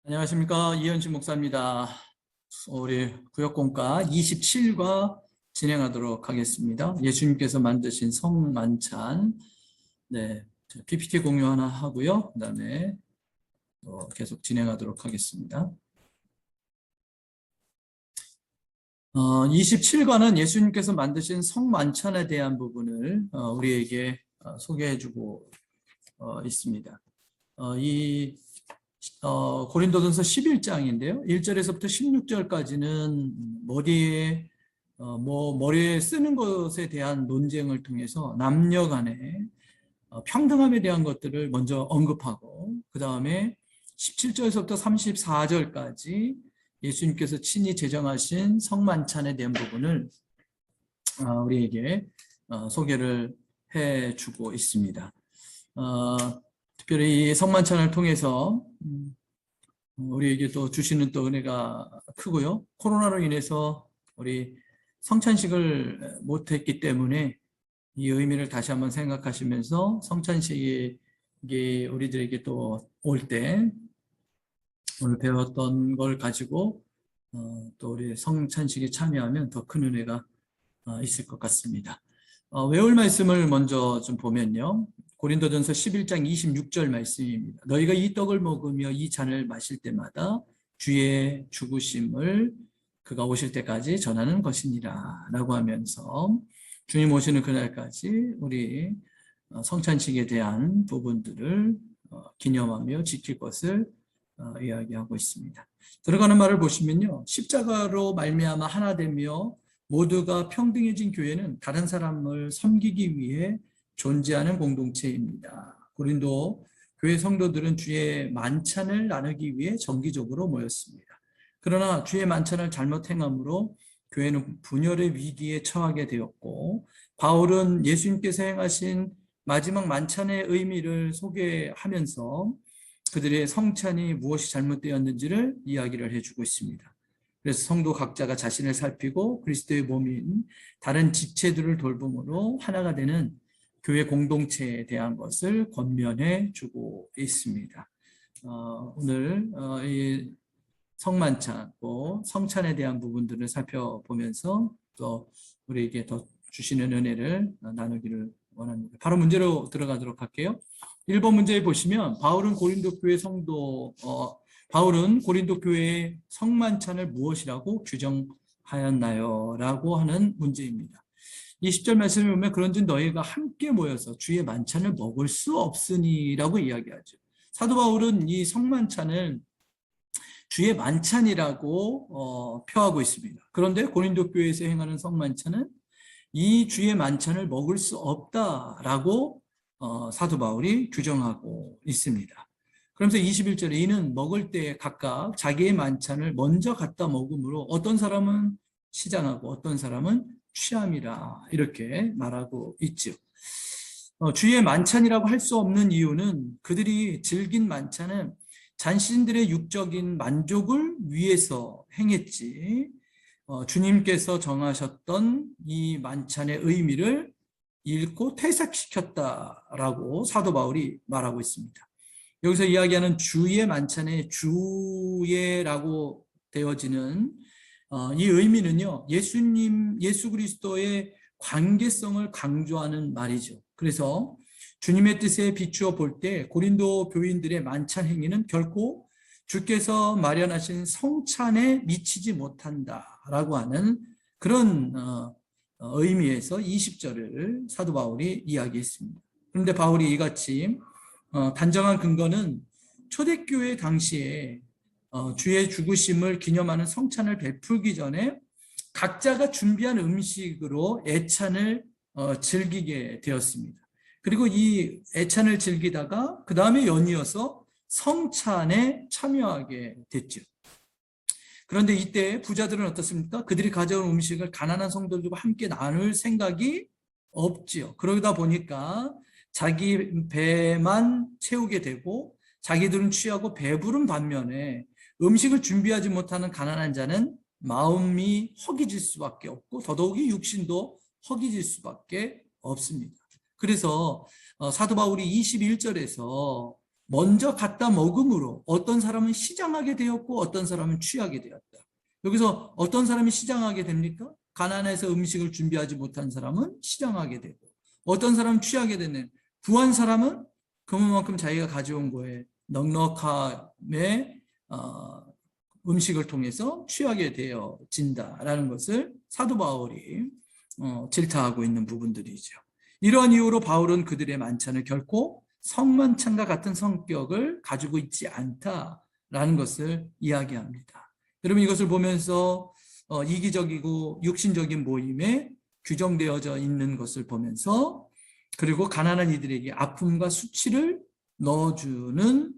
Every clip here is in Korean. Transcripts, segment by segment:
안녕하십니까. 이현식 목사입니다. 우리 구역공과 27과 진행하도록 하겠습니다. 예수님께서 만드신 성만찬. 네, PPT 공유 하나 하고요. 그 다음에 계속 진행하도록 하겠습니다. 27과는 예수님께서 만드신 성만찬에 대한 부분을 우리에게 소개해주고 있습니다. 고린도전서 11장인데요. 1절에서부터 16절까지는 머리에 쓰는 것에 대한 논쟁을 통해서 남녀 간의 평등함에 대한 것들을 먼저 언급하고, 그 다음에 17절에서부터 34절까지 예수님께서 친히 제정하신 성만찬에 대한 부분을 우리에게 소개를 해주고 있습니다. 특별히 이 성만찬을 통해서 우리에게 또 주시는 또 은혜가 크고요. 코로나로 인해서 우리 성찬식을 못했기 때문에 이 의미를 다시 한번 생각하시면서 성찬식이 우리들에게 또 올 때 오늘 배웠던 걸 가지고 또 우리 성찬식에 참여하면 더 큰 은혜가 있을 것 같습니다. 외울 말씀을 먼저 좀 보면요. 고린도전서 11장 26절 말씀입니다. 너희가 이 떡을 먹으며 이 잔을 마실 때마다 주의 죽으심을 그가 오실 때까지 전하는 것이니라 라고 하면서 주님 오시는 그날까지 우리 성찬식에 대한 부분들을 기념하며 지킬 것을 이야기하고 있습니다. 들어가는 말을 보시면요. 십자가로 말미암아 하나 되며 모두가 평등해진 교회는 다른 사람을 섬기기 위해 존재하는 공동체입니다. 고린도 교회 성도들은 주의 만찬을 나누기 위해 정기적으로 모였습니다. 그러나 주의 만찬을 잘못 행함으로 교회는 분열의 위기에 처하게 되었고, 바울은 예수님께서 행하신 마지막 만찬의 의미를 소개하면서 그들의 성찬이 무엇이 잘못되었는지를 이야기를 해주고 있습니다. 그래서 성도 각자가 자신을 살피고 그리스도의 몸인 다른 지체들을 돌봄으로 하나가 되는 교회 공동체에 대한 것을 권면해 주고 있습니다. 오늘 이 성만찬, 성찬에 대한 부분들을 살펴보면서 또 우리에게 더 주시는 은혜를 나누기를 원합니다. 바로 문제로 들어가도록 할게요. 1번 문제에 보시면 바울은 고린도 교회의 성만찬을 무엇이라고 규정하였나요? 라고 하는 문제입니다. 20절 말씀에 보면 그런즉 너희가 함께 모여서 주의 만찬을 먹을 수 없으니 라고 이야기하죠. 사도 바울은 이 성만찬을 주의 만찬이라고 표하고 있습니다. 그런데 고린도 교회에서 행하는 성만찬은 이 주의 만찬을 먹을 수 없다라고 사도 바울이 규정하고 있습니다. 그러면서 21절에 이는 먹을 때 각각 자기의 만찬을 먼저 갖다 먹음으로 어떤 사람은 시장하고 어떤 사람은 취함이라 이렇게 말하고 있죠. 주의 만찬이라고 할 수 없는 이유는 그들이 즐긴 만찬은 자신들의 육적인 만족을 위해서 행했지, 주님께서 정하셨던 이 만찬의 의미를 잃고 퇴색시켰다라고 사도 바울이 말하고 있습니다. 여기서 이야기하는 주의 만찬의 주예라고 되어지는 이 의미는요, 예수 그리스도의 관계성을 강조하는 말이죠. 그래서 주님의 뜻에 비추어 볼 때 고린도 교인들의 만찬 행위는 결코 주께서 마련하신 성찬에 미치지 못한다라고 하는 그런 의미에서 20절을 사도 바울이 이야기했습니다. 그런데 바울이 이같이 단정한 근거는 초대교회 당시에 주의 죽으심을 기념하는 성찬을 베풀기 전에 각자가 준비한 음식으로 애찬을 즐기게 되었습니다. 그리고 이 애찬을 즐기다가 그 다음에 연이어서 성찬에 참여하게 됐죠. 그런데 이때 부자들은 어떻습니까? 그들이 가져온 음식을 가난한 성도들과 함께 나눌 생각이 없지요. 그러다 보니까 자기 배만 채우게 되고 자기들은 취하고 배부른 반면에 음식을 준비하지 못하는 가난한 자는 마음이 허기질 수밖에 없고 더더욱이 육신도 허기질 수밖에 없습니다. 그래서 사도 바울이 21절에서 먼저 갖다 먹음으로 어떤 사람은 시장하게 되었고 어떤 사람은 취하게 되었다. 여기서 어떤 사람이 시장하게 됩니까? 가난해서 음식을 준비하지 못한 사람은 시장하게 되고, 어떤 사람은 취하게 되는, 부한 사람은 그만큼 자기가 가져온 거에 넉넉함에 음식을 통해서 취하게 되어진다라는 것을 사도 바울이 질타하고 있는 부분들이죠. 이러한 이유로 바울은 그들의 만찬을 결코 성만찬과 같은 성격을 가지고 있지 않다라는 것을 이야기합니다. 여러분, 이것을 보면서 이기적이고 육신적인 모임에 규정되어져 있는 것을 보면서, 그리고 가난한 이들에게 아픔과 수치를 넣어주는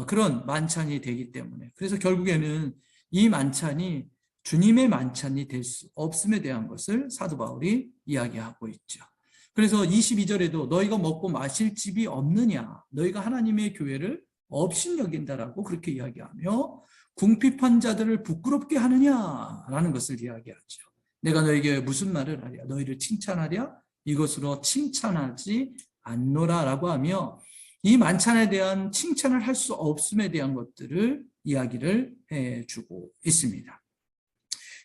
그런 만찬이 되기 때문에, 그래서 결국에는 이 만찬이 주님의 만찬이 될 수 없음에 대한 것을 사도 바울이 이야기하고 있죠. 그래서 22절에도 너희가 먹고 마실 집이 없느냐, 너희가 하나님의 교회를 업신여긴다라고 그렇게 이야기하며, 궁핍한 자들을 부끄럽게 하느냐라는 것을 이야기하죠. 내가 너에게 무슨 말을 하랴, 너희를 칭찬하랴, 이것으로 칭찬하지 않노라라고 하며, 이 만찬에 대한 칭찬을 할 수 없음에 대한 것들을 이야기를 해주고 있습니다.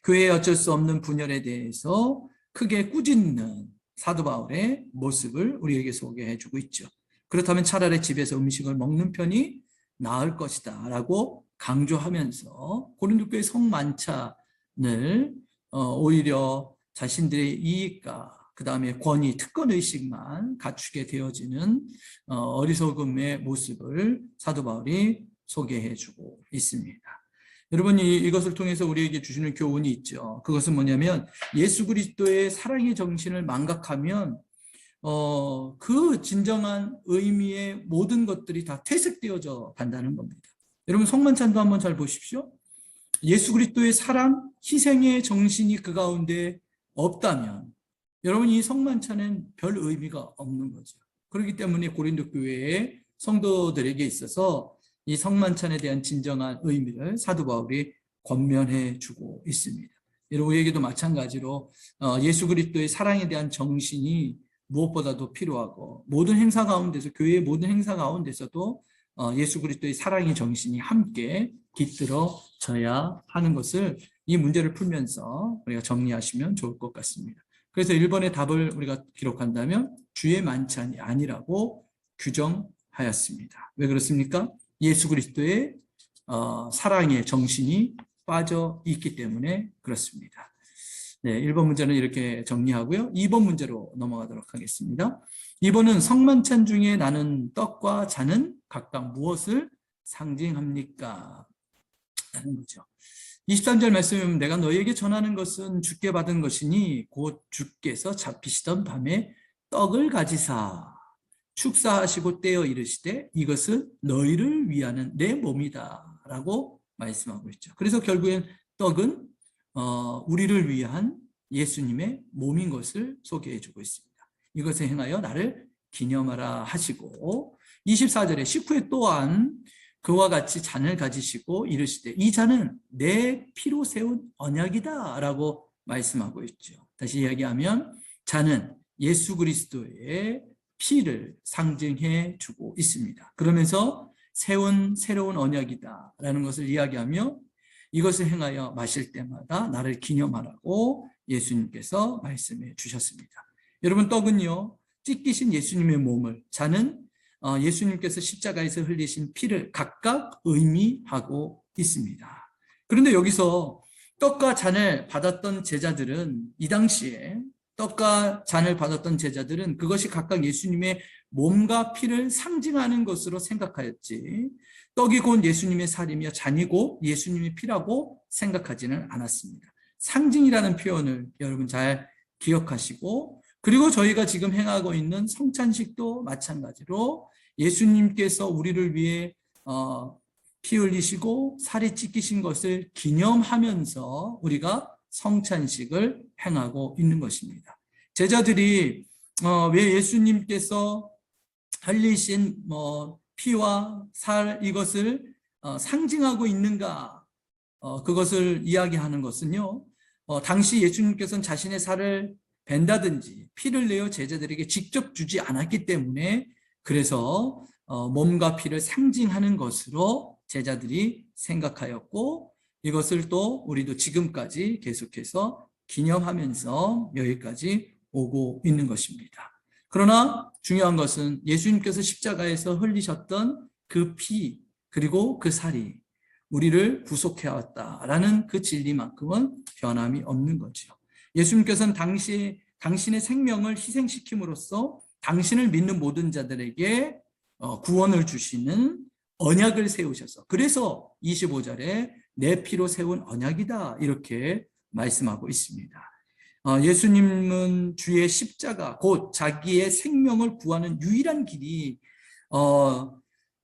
교회에 어쩔 수 없는 분열에 대해서 크게 꾸짖는 사도 바울의 모습을 우리에게 소개해주고 있죠. 그렇다면 차라리 집에서 음식을 먹는 편이 나을 것이다 라고 강조하면서 고린도 교회 성만찬을 오히려 자신들의 이익과 그 다음에 권위, 특권의식만 갖추게 되어지는 어리석음의 모습을 사도 바울이 소개해주고 있습니다. 여러분이 이것을 통해서 우리에게 주시는 교훈이 있죠. 그것은 뭐냐면, 예수 그리스도의 사랑의 정신을 망각하면 그 진정한 의미의 모든 것들이 다 퇴색되어져 간다는 겁니다. 여러분, 성만찬도 한번 잘 보십시오. 예수 그리스도의 사랑, 희생의 정신이 그 가운데 없다면 여러분, 이 성만찬은 별 의미가 없는 거죠. 그렇기 때문에 고린도 교회의 성도들에게 있어서 이 성만찬에 대한 진정한 의미를 사도 바울이 권면해 주고 있습니다. 여러분, 우리에게도 마찬가지로 예수 그리스도의 사랑에 대한 정신이 무엇보다도 필요하고, 모든 행사 가운데서, 교회의 모든 행사 가운데서도 예수 그리스도의 사랑의 정신이 함께 깃들어져야 하는 것을, 이 문제를 풀면서 우리가 정리하시면 좋을 것 같습니다. 그래서 1번의 답을 우리가 기록한다면 주의 만찬이 아니라고 규정하였습니다. 왜 그렇습니까? 예수 그리스도의 사랑의 정신이 빠져 있기 때문에 그렇습니다. 네, 1번 문제는 이렇게 정리하고요. 2번 문제로 넘어가도록 하겠습니다. 2번은 성만찬 중에 나는 떡과 잔은 각각 무엇을 상징합니까? 라는 거죠. 23절 말씀에 보면, 내가 너희에게 전하는 것은 주께 받은 것이니 곧 주께서 잡히시던 밤에 떡을 가지사 축사하시고 떼어 이르시되 이것은 너희를 위하는 내 몸이다 라고 말씀하고 있죠. 그래서 결국엔 떡은 우리를 위한 예수님의 몸인 것을 소개해 주고 있습니다. 이것을 행하여 나를 기념하라 하시고, 24절에 식후에 또한 그와 같이 잔을 가지시고 이르시되 이 잔은 내 피로 세운 언약이다 라고 말씀하고 있죠. 다시 이야기하면 잔은 예수 그리스도의 피를 상징해 주고 있습니다. 그러면서 세운 새로운 언약이다 라는 것을 이야기하며, 이것을 행하여 마실 때마다 나를 기념하라고 예수님께서 말씀해 주셨습니다. 여러분, 떡은요, 찢기신 예수님의 몸을, 잔은 예수님께서 십자가에서 흘리신 피를 각각 의미하고 있습니다. 그런데 여기서 떡과 잔을 받았던 제자들은, 이 당시에 떡과 잔을 받았던 제자들은 그것이 각각 예수님의 몸과 피를 상징하는 것으로 생각하였지, 떡이 곧 예수님의 살이며 잔이 곧 예수님의 피라고 생각하지는 않았습니다. 상징이라는 표현을 여러분 잘 기억하시고, 그리고 저희가 지금 행하고 있는 성찬식도 마찬가지로 예수님께서 우리를 위해 피 흘리시고 살이 찢기신 것을 기념하면서 우리가 성찬식을 행하고 있는 것입니다. 제자들이 왜 예수님께서 흘리신 피와 살, 이것을 상징하고 있는가, 그것을 이야기하는 것은요, 당시 예수님께서는 자신의 살을 벤다든지 피를 내어 제자들에게 직접 주지 않았기 때문에, 그래서 몸과 피를 상징하는 것으로 제자들이 생각하였고, 이것을 또 우리도 지금까지 계속해서 기념하면서 여기까지 오고 있는 것입니다. 그러나 중요한 것은 예수님께서 십자가에서 흘리셨던 그 피, 그리고 그 살이 우리를 구속해왔다라는 그 진리만큼은 변함이 없는 거죠. 예수님께서는 당신의 생명을 희생시킴으로써 당신을 믿는 모든 자들에게 구원을 주시는 언약을 세우셔서, 그래서 25절에 내 피로 세운 언약이다 이렇게 말씀하고 있습니다. 예수님은 주의 십자가, 곧 자기의 생명을 구하는 유일한 길이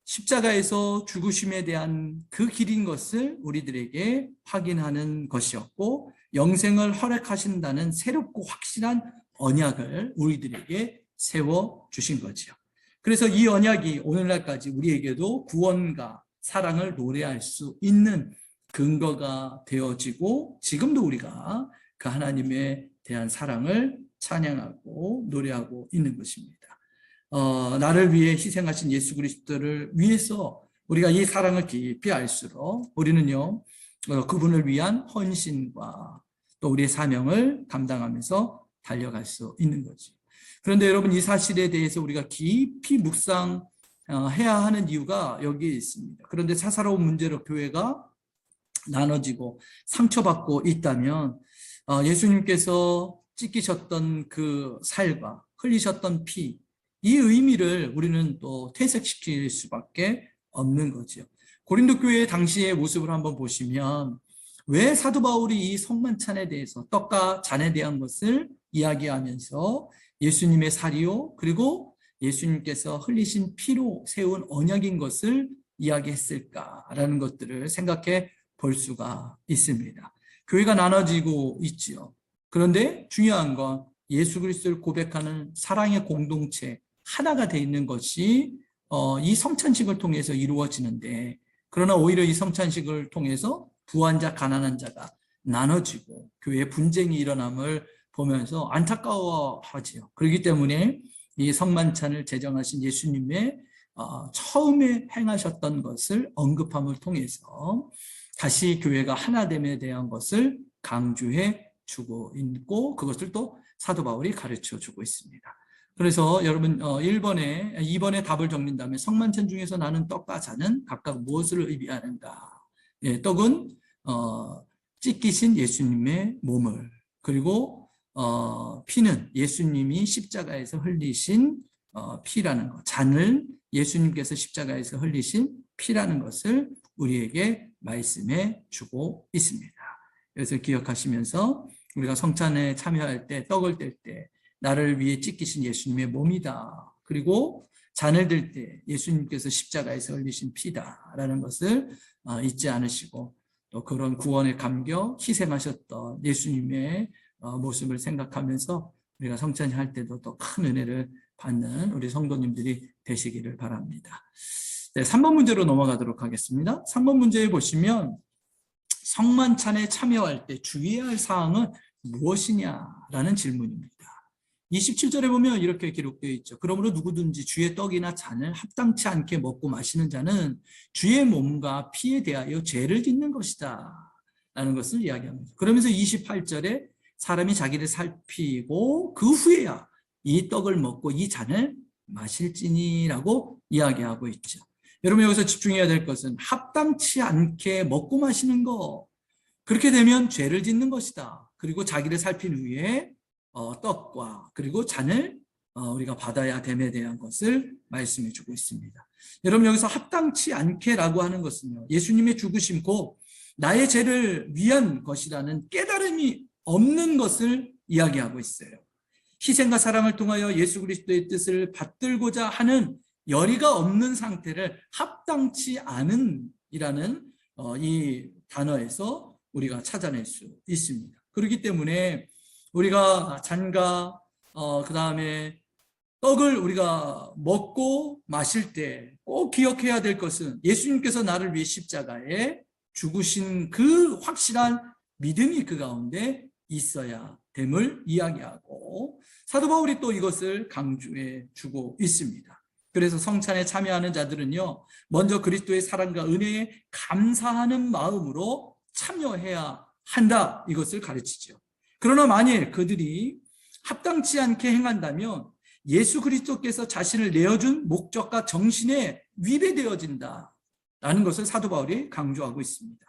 십자가에서 죽으심에 대한 그 길인 것을 우리들에게 확인하는 것이었고, 영생을 허락하신다는 새롭고 확실한 언약을 우리들에게 세워주신 거죠. 그래서 이 언약이 오늘날까지 우리에게도 구원과 사랑을 노래할 수 있는 근거가 되어지고, 지금도 우리가 그 하나님에 대한 사랑을 찬양하고 노래하고 있는 것입니다. 나를 위해 희생하신 예수 그리스도를 위해서 우리가 이 사랑을 깊이 알수록 우리는요, 그분을 위한 헌신과 또 우리의 사명을 감당하면서 달려갈 수 있는 거죠. 그런데 여러분, 이 사실에 대해서 우리가 깊이 묵상해야 하는 이유가 여기에 있습니다. 그런데 사사로운 문제로 교회가 나눠지고 상처받고 있다면, 예수님께서 찢기셨던 그 살과 흘리셨던 피, 이 의미를 우리는 또 퇴색시킬 수밖에 없는 거죠. 고린도 교회 당시의 모습을 한번 보시면, 왜 사도 바울이 이 성만찬에 대해서, 떡과 잔에 대한 것을 이야기하면서 예수님의 살이요, 그리고 예수님께서 흘리신 피로 세운 언약인 것을 이야기했을까라는 것들을 생각해 볼 수가 있습니다. 교회가 나눠지고 있지요. 그런데 중요한 건 예수 그리스도를 고백하는 사랑의 공동체, 하나가 돼 있는 것이 이 성찬식을 통해서 이루어지는데, 그러나 오히려 이 성찬식을 통해서 부한 자, 가난한 자가 나눠지고 교회에 분쟁이 일어남을 보면서 안타까워하지요. 그렇기 때문에 이 성만찬을 제정하신 예수님의 처음에 행하셨던 것을 언급함을 통해서 다시 교회가 하나됨에 대한 것을 강조해 주고 있고, 그것을 또 사도 바울이 가르쳐 주고 있습니다. 그래서 여러분, 1번에 2번의 답을 적는다면, 성만찬 중에서 나는 떡과 잔은 각각 무엇을 의미하는가? 예, 떡은 찢기신 예수님의 몸을, 그리고 피는 예수님이 십자가에서 흘리신 피라는 것, 잔을 예수님께서 십자가에서 흘리신 피라는 것을 우리에게 말씀해 주고 있습니다. 그래서 기억하시면서 우리가 성찬에 참여할 때, 떡을 뗄 때 나를 위해 찢기신 예수님의 몸이다, 그리고 잔을 들 때 예수님께서 십자가에서 흘리신 피다라는 것을 잊지 않으시고, 또 그런 구원의 감격, 희생하셨던 예수님의 모습을 생각하면서 우리가 성찬할 때도 또 큰 은혜를 받는 우리 성도님들이 되시기를 바랍니다. 네, 3번 문제로 넘어가도록 하겠습니다. 3번 문제에 보시면, 성만찬에 참여할 때 주의해야 할 사항은 무엇이냐라는 질문입니다. 27절에 보면 이렇게 기록되어 있죠. 그러므로 누구든지 주의 떡이나 잔을 합당치 않게 먹고 마시는 자는 주의 몸과 피에 대하여 죄를 짓는 것이다 라는 것을 이야기합니다. 그러면서 28절에 사람이 자기를 살피고 그 후에야 이 떡을 먹고 이 잔을 마실지니라고 이야기하고 있죠. 여러분, 여기서 집중해야 될 것은 합당치 않게 먹고 마시는 거, 그렇게 되면 죄를 짓는 것이다. 그리고 자기를 살핀 후에 떡과 그리고 잔을 우리가 받아야 됨에 대한 것을 말씀해 주고 있습니다. 여러분, 여기서 합당치 않게라고 하는 것은요, 예수님의 죽으심 곧 나의 죄를 위한 것이라는 깨달음이 없는 것을 이야기하고 있어요. 희생과 사랑을 통하여 예수 그리스도의 뜻을 받들고자 하는 열의가 없는 상태를 합당치 않은 이라는 이 단어에서 우리가 찾아낼 수 있습니다. 그렇기 때문에 우리가 잔과 그 다음에 떡을 우리가 먹고 마실 때 꼭 기억해야 될 것은, 예수님께서 나를 위해 십자가에 죽으신 그 확실한 믿음이 그 가운데 있어야 됨을 이야기하고, 사도 바울이 또 이것을 강조해 주고 있습니다. 그래서 성찬에 참여하는 자들은요, 먼저 그리스도의 사랑과 은혜에 감사하는 마음으로 참여해야 한다, 이것을 가르치죠. 그러나 만일 그들이 합당치 않게 행한다면 예수 그리스도께서 자신을 내어준 목적과 정신에 위배되어진다 라는 것을 사도 바울이 강조하고 있습니다.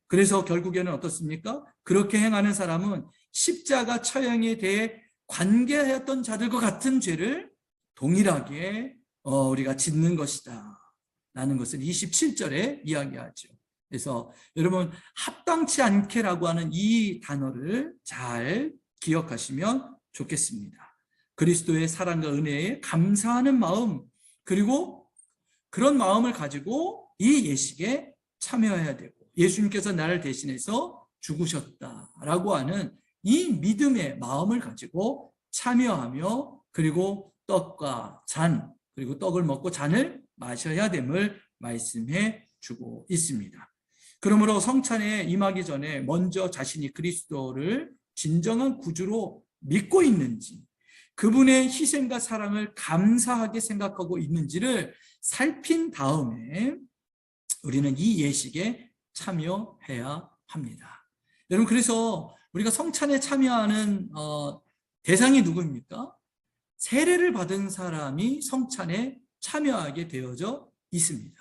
그래서 결국에는 어떻습니까? 그렇게 행하는 사람은 십자가 처형에 대해 관계하였던 자들과 같은 죄를 동일하게 우리가 짓는 것이다 라는 것을 27절에 이야기하죠. 그래서 여러분, 합당치 않게라고 하는 이 단어를 잘 기억하시면 좋겠습니다. 그리스도의 사랑과 은혜에 감사하는 마음, 그리고 그런 마음을 가지고 이 예식에 참여해야 되고, 예수님께서 나를 대신해서 죽으셨다라고 하는 이 믿음의 마음을 가지고 참여하며, 그리고 떡과 잔, 그리고 떡을 먹고 잔을 마셔야 됨을 말씀해 주고 있습니다. 그러므로 성찬에 임하기 전에 먼저 자신이 그리스도를 진정한 구주로 믿고 있는지, 그분의 희생과 사랑을 감사하게 생각하고 있는지를 살핀 다음에 우리는 이 예식에 참여해야 합니다. 여러분, 그래서 우리가 성찬에 참여하는 대상이 누구입니까? 세례를 받은 사람이 성찬에 참여하게 되어져 있습니다.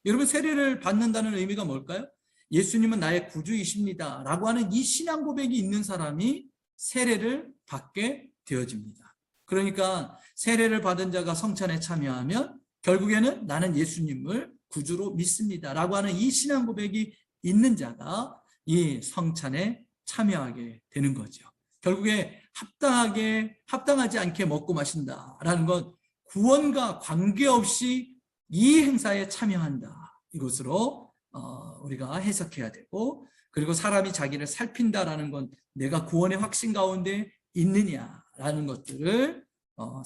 여러분, 세례를 받는다는 의미가 뭘까요? 예수님은 나의 구주이십니다 라고 하는 이 신앙 고백이 있는 사람이 세례를 받게 되어집니다. 그러니까 세례를 받은 자가 성찬에 참여하면 결국에는 나는 예수님을 구주로 믿습니다 라고 하는 이 신앙 고백이 있는 자가 이 성찬에 참여하게 되는 거죠. 결국에 합당하지 않게 먹고 마신다라는 건 구원과 관계없이 이 행사에 참여한다, 이것으로 우리가 해석해야 되고, 그리고 사람이 자기를 살핀다라는 건 내가 구원의 확신 가운데 있느냐라는 것들을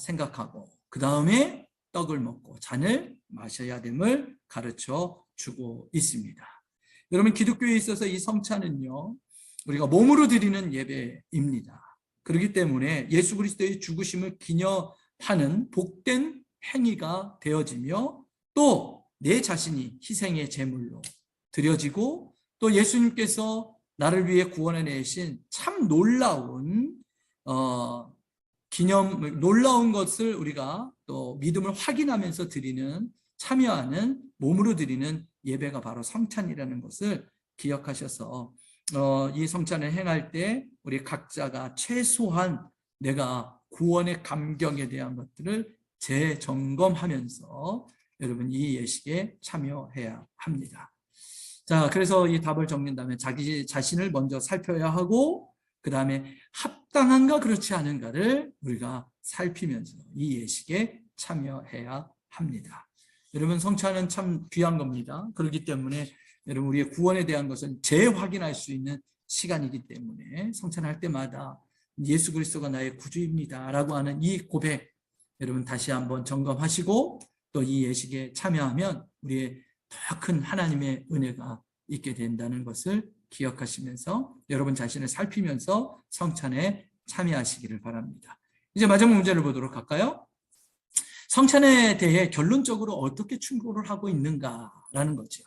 생각하고, 그 다음에 떡을 먹고 잔을 마셔야 됨을 가르쳐 주고 있습니다. 여러분, 기독교에 있어서 이 성찬은요, 우리가 몸으로 드리는 예배입니다. 그렇기 때문에 예수 그리스도의 죽으심을 기념하는 복된 행위가 되어지며, 또 내 자신이 희생의 제물로 드려지고, 또 예수님께서 나를 위해 구원해 내신 참 놀라운 놀라운 것을 우리가 또 믿음을 확인하면서 참여하는, 몸으로 드리는 예배가 바로 성찬이라는 것을 기억하셔서 이 성찬을 행할 때 우리 각자가 최소한 내가 구원의 감격에 대한 것들을 재점검하면서 여러분 이 예식에 참여해야 합니다. 자, 그래서 이 답을 정린다면 자기 자신을 먼저 살펴야 하고, 그 다음에 합당한가 그렇지 않은가를 우리가 살피면서 이 예식에 참여해야 합니다. 여러분, 성찬은 참 귀한 겁니다. 그렇기 때문에 여러분, 우리의 구원에 대한 것은 재확인할 수 있는 시간이기 때문에 성찬할 때마다 예수 그리스도가 나의 구주입니다 라고 하는 이 고백, 여러분 다시 한번 점검하시고 또 이 예식에 참여하면 우리의 더 큰 하나님의 은혜가 있게 된다는 것을 기억하시면서 여러분 자신을 살피면서 성찬에 참여하시기를 바랍니다. 이제 마지막 문제를 보도록 할까요? 성찬에 대해 결론적으로 어떻게 충고를 하고 있는가라는 거죠.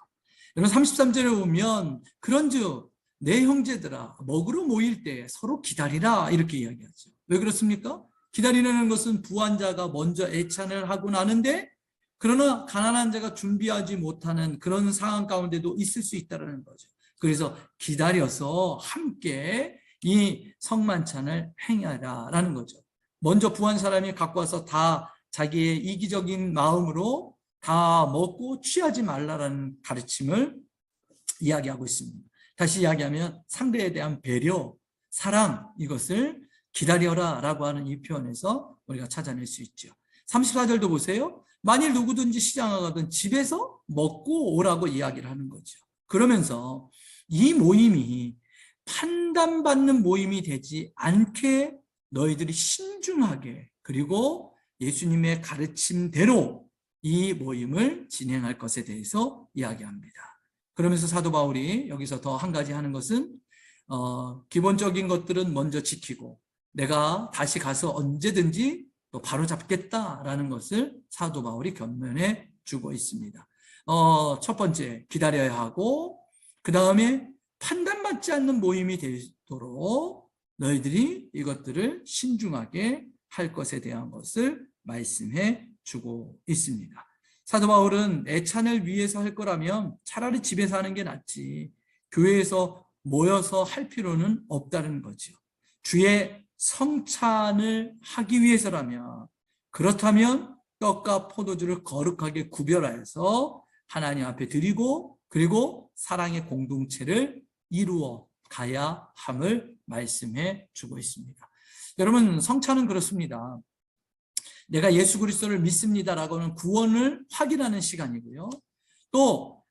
여러분, 33절에 보면 그런즉 내 형제들아 먹으러 모일 때 서로 기다리라, 이렇게 이야기하죠. 왜 그렇습니까? 기다리는 것은 부한 자가 먼저 애찬을 하고 나는데, 그러나 가난한 자가 준비하지 못하는 그런 상황 가운데도 있을 수 있다는 거죠. 그래서 기다려서 함께 이 성만찬을 행하라라는 거죠. 먼저 부한 사람이 갖고 와서 다 자기의 이기적인 마음으로 다 먹고 취하지 말라라는 가르침을 이야기하고 있습니다. 다시 이야기하면 상대에 대한 배려, 사랑, 이것을 기다려라 라고 하는 이 표현에서 우리가 찾아낼 수 있죠. 34절도 보세요. 만일 누구든지 시장에 가든 집에서 먹고 오라고 이야기를 하는 거죠. 그러면서 이 모임이 판단받는 모임이 되지 않게 너희들이 신중하게, 그리고 예수님의 가르침대로 이 모임을 진행할 것에 대해서 이야기합니다. 그러면서 사도 바울이 여기서 더 한 가지 하는 것은 기본적인 것들은 먼저 지키고 내가 다시 가서 언제든지 또 바로잡겠다라는 것을 사도 바울이 견면해 주고 있습니다. 첫 번째, 기다려야 하고, 그 다음에 판단받지 않는 모임이 되도록 너희들이 이것들을 신중하게 할 것에 대한 것을 말씀해 주고 있습니다. 사도 바울은 애찬을 위해서 할 거라면 차라리 집에서 하는 게 낫지 교회에서 모여서 할 필요는 없다는 거죠. 주의 성찬을 하기 위해서라면, 그렇다면 떡과 포도주를 거룩하게 구별하여서 하나님 앞에 드리고 그리고 사랑의 공동체를 이루어 가야 함을 말씀해 주고 있습니다. 여러분, 성찬은 그렇습니다. 내가 예수 그리스도를 믿습니다라고는 구원을 확인하는 시간이고요. 또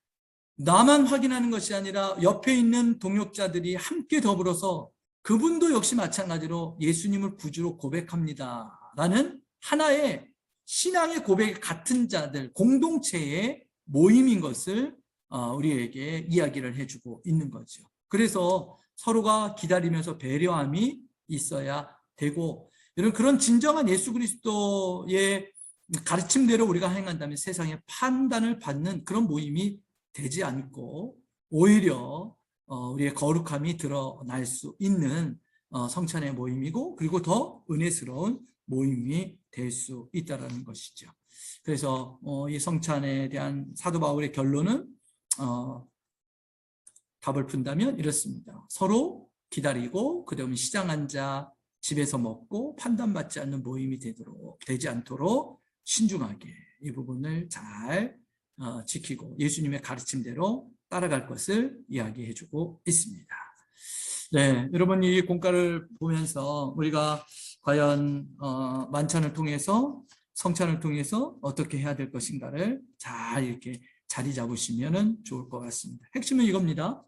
나만 확인하는 것이 아니라 옆에 있는 동역자들이 함께 더불어서 그분도 역시 마찬가지로 예수님을 구주로 고백합니다라는 하나의 신앙의 고백이 같은 자들 공동체의 모임인 것을 우리에게 이야기를 해주고 있는 거죠. 그래서 서로가 기다리면서 배려함이 있어야 되고, 이런 그런 진정한 예수 그리스도의 가르침대로 우리가 행한다면 세상의 판단을 받는 그런 모임이 되지 않고 오히려 우리의 거룩함이 드러날 수 있는 성찬의 모임이고, 그리고 더 은혜스러운 모임이 될 수 있다는 것이죠. 그래서 이 성찬에 대한 사도 바울의 결론은 답을 푼다면 이렇습니다. 서로 기다리고 그다음에 시장 앉아 집에서 먹고 판단받지 않는 모임이 되지 않도록 신중하게 이 부분을 잘 지키고 예수님의 가르침대로 따라갈 것을 이야기해주고 있습니다. 네, 여러분, 이 공과를 보면서 우리가 과연 만찬을 통해서 성찬을 통해서 어떻게 해야 될 것인가를 잘 이렇게 자리 잡으시면 좋을 것 같습니다. 핵심은 이겁니다.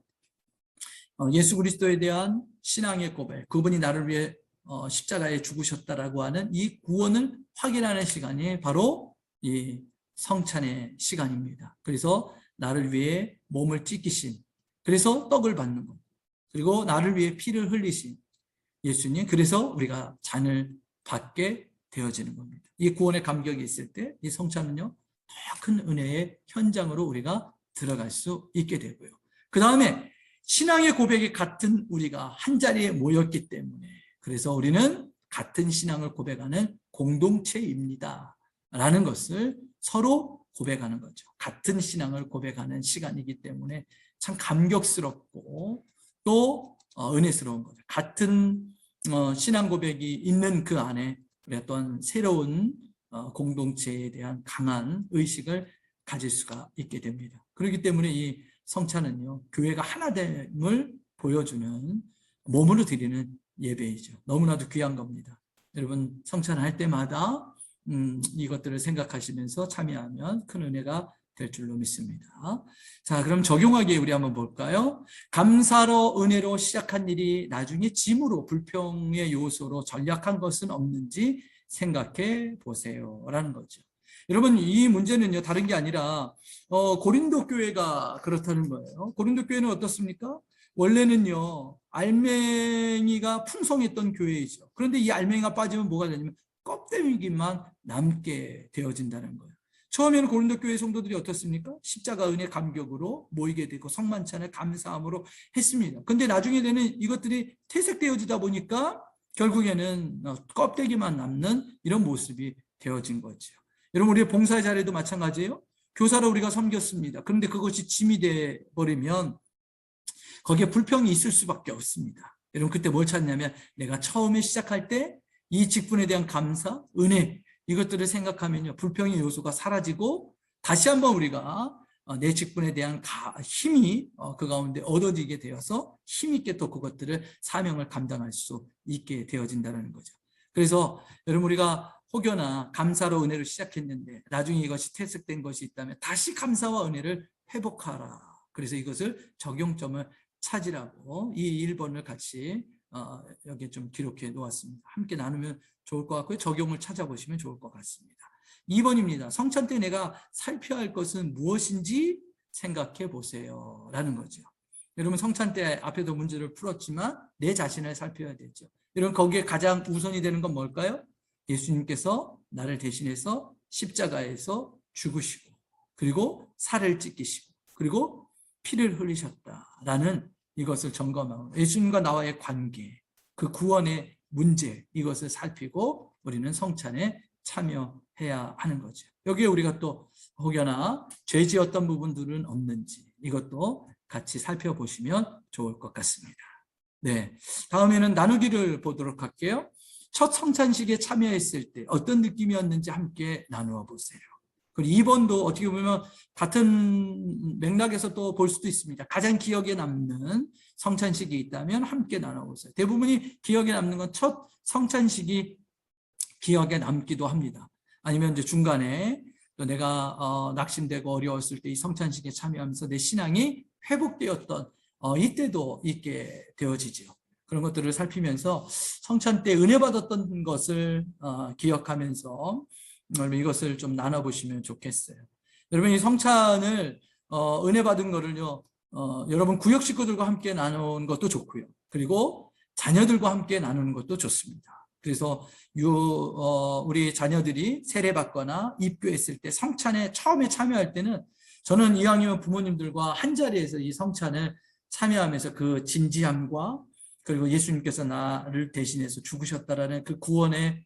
예수 그리스도에 대한 신앙의 고백, 그분이 나를 위해 십자가에 죽으셨다라고 하는 이 구원을 확인하는 시간이 바로 이 성찬의 시간입니다. 그래서 나를 위해 몸을 찢기신, 그래서 떡을 받는 것, 그리고 나를 위해 피를 흘리신 예수님, 그래서 우리가 잔을 받게 되어지는 겁니다. 이 구원의 감격이 있을 때 이 성찬은요, 더 큰 은혜의 현장으로 우리가 들어갈 수 있게 되고요. 그 다음에 신앙의 고백이 같은 우리가 한 자리에 모였기 때문에, 그래서 우리는 같은 신앙을 고백하는 공동체입니다 라는 것을 서로 고백하는 거죠. 같은 신앙을 고백하는 시간이기 때문에 참 감격스럽고 또 은혜스러운 거죠. 같은 신앙 고백이 있는 그 안에 우리 어떤 새로운 공동체에 대한 강한 의식을 가질 수가 있게 됩니다. 그렇기 때문에 이 성찬은요, 교회가 하나됨을 보여주는 몸으로 드리는 예배이죠. 너무나도 귀한 겁니다. 여러분, 성찬할 때마다 이것들을 생각하시면서 참여하면 큰 은혜가 될 줄로 믿습니다. 자, 그럼 적용하기에 우리 한번 볼까요? 감사로 은혜로 시작한 일이 나중에 짐으로 불평의 요소로 전락한 것은 없는지 생각해 보세요 라는 거죠. 여러분, 이 문제는요, 다른 게 아니라 고린도 교회가 그렇다는 거예요. 고린도 교회는 어떻습니까? 원래는요, 알맹이가 풍성했던 교회이죠. 그런데 이 알맹이가 빠지면 뭐가 되냐면 껍데기만 남게 되어진다는 거예요. 처음에는 고린도 교회 성도들이 어떻습니까? 십자가 은혜 감격으로 모이게 되고 성만찬을 감사함으로 했습니다. 근데 나중에 되는 이것들이 퇴색되어지다 보니까 결국에는 껍데기만 남는 이런 모습이 되어진 거죠. 여러분, 우리의 봉사의 자리도 마찬가지예요. 교사로 우리가 섬겼습니다. 그런데 그것이 짐이 돼버리면 거기에 불평이 있을 수밖에 없습니다. 여러분, 그때 뭘 찾냐면 내가 처음에 시작할 때 이 직분에 대한 감사, 은혜, 이것들을 생각하면요, 불평의 요소가 사라지고 다시 한번 우리가 내 직분에 대한 힘이 그 가운데 얻어지게 되어서 힘있게 또 그것들을 사명을 감당할 수 있게 되어진다는 거죠. 그래서 여러분, 우리가 혹여나 감사로 은혜를 시작했는데 나중에 이것이 퇴색된 것이 있다면 다시 감사와 은혜를 회복하라. 그래서 이것을 적용점을 찾으라고 이 1번을 같이 여기에 좀 기록해 놓았습니다. 함께 나누면 좋을 것 같고요. 적용을 찾아보시면 좋을 것 같습니다. 2번입니다. 성찬 때 내가 살펴야 할 것은 무엇인지 생각해 보세요 라는 거죠. 여러분, 성찬 때 앞에도 문제를 풀었지만 내 자신을 살펴야 되죠. 여러분, 거기에 가장 우선이 되는 건 뭘까요? 예수님께서 나를 대신해서 십자가에서 죽으시고 그리고 살을 찢기시고 그리고 피를 흘리셨다라는 이것을 점검하고 예수님과 나와의 관계, 그 구원의 문제 이것을 살피고 우리는 성찬에 참여해야 하는 거죠. 여기에 우리가 또 혹여나 죄 지었던 부분들은 없는지 이것도 같이 살펴보시면 좋을 것 같습니다. 네, 다음에는 나누기를 보도록 할게요. 첫 성찬식에 참여했을 때 어떤 느낌이었는지 함께 나누어 보세요. 그리고 2번도 어떻게 보면 같은 맥락에서 또 볼 수도 있습니다. 가장 기억에 남는 성찬식이 있다면 함께 나눠보세요. 대부분이 기억에 남는 건 첫 성찬식이 기억에 남기도 합니다. 아니면 이제 중간에 또 내가 낙심되고 어려웠을 때 이 성찬식에 참여하면서 내 신앙이 회복되었던 이때도 있게 되어지죠. 그런 것들을 살피면서 성찬 때 은혜 받았던 것을 기억하면서 이것을 좀 나눠보시면 좋겠어요. 여러분 이 성찬을 은혜 받은 거를요 여러분 구역 식구들과 함께 나누는 것도 좋고요. 그리고 자녀들과 함께 나누는 것도 좋습니다. 그래서 우리 자녀들이 세례받거나 입교했을 때 성찬에 처음에 참여할 때는 저는 이왕이면 부모님들과 한 자리에서 이 성찬을 참여하면서 그 진지함과 그리고 예수님께서 나를 대신해서 죽으셨다라는 그 구원의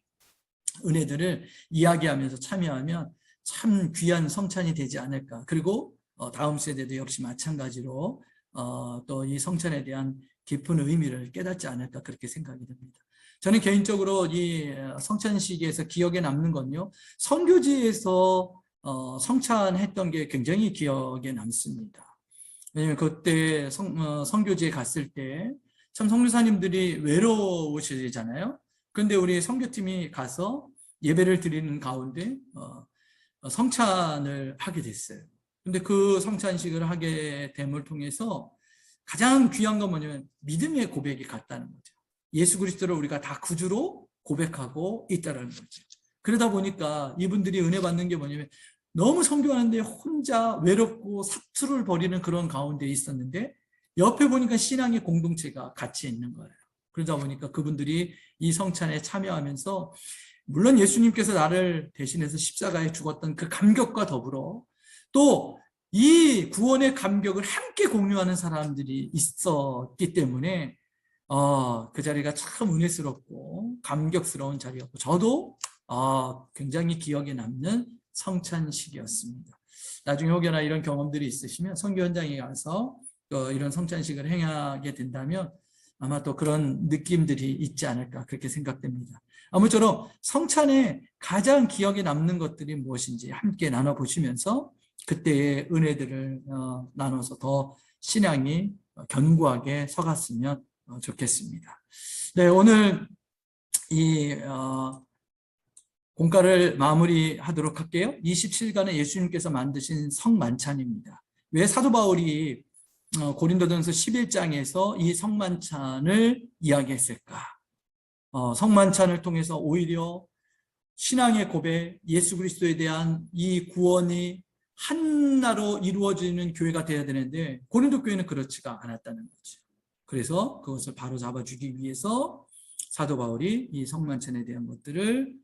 은혜들을 이야기하면서 참여하면 참 귀한 성찬이 되지 않을까. 그리고 다음 세대도 역시 마찬가지로 또 이 성찬에 대한 깊은 의미를 깨닫지 않을까 그렇게 생각이 듭니다. 저는 개인적으로 이 성찬식에서 기억에 남는 건요. 선교지에서 성찬했던 게 굉장히 기억에 남습니다. 왜냐하면 그때 선교지에 갔을 때 참 선교사님들이 외로우시잖아요. 그런데 우리 선교팀이 가서 예배를 드리는 가운데 성찬을 하게 됐어요. 근데 그 성찬식을 하게 됨을 통해서 가장 귀한 건 뭐냐면 믿음의 고백이 같다는 거죠. 예수 그리스도를 우리가 다 구주로 고백하고 있다는 거죠. 그러다 보니까 이분들이 은혜 받는 게 뭐냐면 너무 선교하는데 혼자 외롭고 사투를 벌이는 그런 가운데 있었는데 옆에 보니까 신앙의 공동체가 같이 있는 거예요. 그러다 보니까 그분들이 이 성찬에 참여하면서 물론 예수님께서 나를 대신해서 십자가에 죽었던 그 감격과 더불어 또 이 구원의 감격을 함께 공유하는 사람들이 있었기 때문에 그 자리가 참 은혜스럽고 감격스러운 자리였고 저도 굉장히 기억에 남는 성찬식이었습니다. 나중에 혹여나 이런 경험들이 있으시면 선교 현장에 가서 또 이런 성찬식을 행하게 된다면 아마 또 그런 느낌들이 있지 않을까 그렇게 생각됩니다. 아무쪼록 성찬에 가장 기억에 남는 것들이 무엇인지 함께 나눠보시면서 그때의 은혜들을 나눠서 더 신앙이 견고하게 서갔으면 좋겠습니다. 네, 오늘 이 공과를 마무리하도록 할게요. 27간에 예수님께서 만드신 성만찬입니다. 왜 사도 바울이 고린도전서 11장에서 이 성만찬을 이야기했을까? 성만찬을 통해서 오히려 신앙의 고백, 예수 그리스도에 대한 이 구원이 한나로 이루어지는 교회가 되어야 되는데 고린도 교회는 그렇지가 않았다는 거죠. 그래서 그것을 바로 잡아주기 위해서 사도 바울이 이 성만찬에 대한 것들을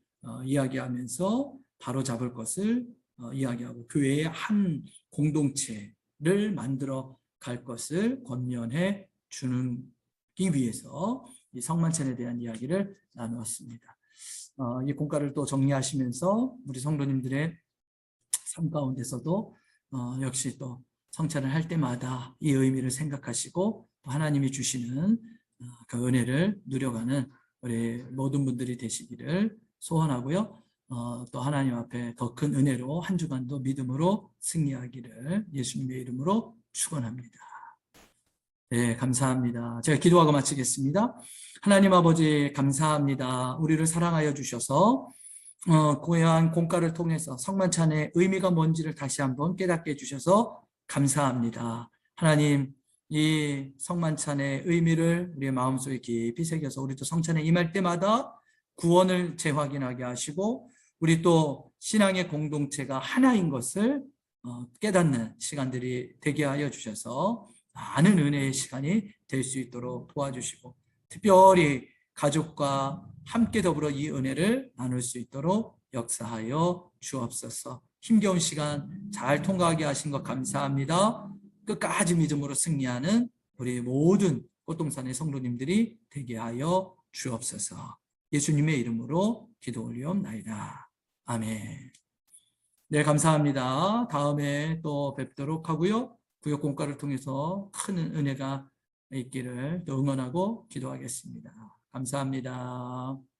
이야기하면서 바로 잡을 것을 이야기하고 교회의 한 공동체를 만들어 갈 것을 권면해 주기 위해서 이 성만찬에 대한 이야기를 나누었습니다. 이 공과를 또 정리하시면서 우리 성도님들의 삶 가운데서도 역시 또 성찬을 할 때마다 이 의미를 생각하시고 또 하나님이 주시는 그 은혜를 누려가는 우리 모든 분들이 되시기를 소원하고요. 또 하나님 앞에 더 큰 은혜로 한 주간도 믿음으로 승리하기를 예수님의 이름으로 축원합니다. 네, 감사합니다. 제가 기도하고 마치겠습니다. 하나님 아버지 감사합니다. 우리를 사랑하여 주셔서 고요한 공과를 통해서 성만찬의 의미가 뭔지를 다시 한번 깨닫게 해주셔서 감사합니다. 하나님, 이 성만찬의 의미를 우리의 마음속에 깊이 새겨서 우리도 성찬에 임할 때마다 구원을 재확인하게 하시고 우리 또 신앙의 공동체가 하나인 것을 깨닫는 시간들이 되게 하여 주셔서 많은 은혜의 시간이 될 수 있도록 도와주시고 특별히 가족과 함께 더불어 이 은혜를 나눌 수 있도록 역사하여 주옵소서. 힘겨운 시간 잘 통과하게 하신 것 감사합니다. 끝까지 믿음으로 승리하는 우리 모든 꽃동산의 성도님들이 되게 하여 주옵소서. 예수님의 이름으로 기도 올리옵나이다. 아멘. 네, 감사합니다. 다음에 또 뵙도록 하고요. 구역 공과를 통해서 큰 은혜가 있기를 또 응원하고 기도하겠습니다. 감사합니다.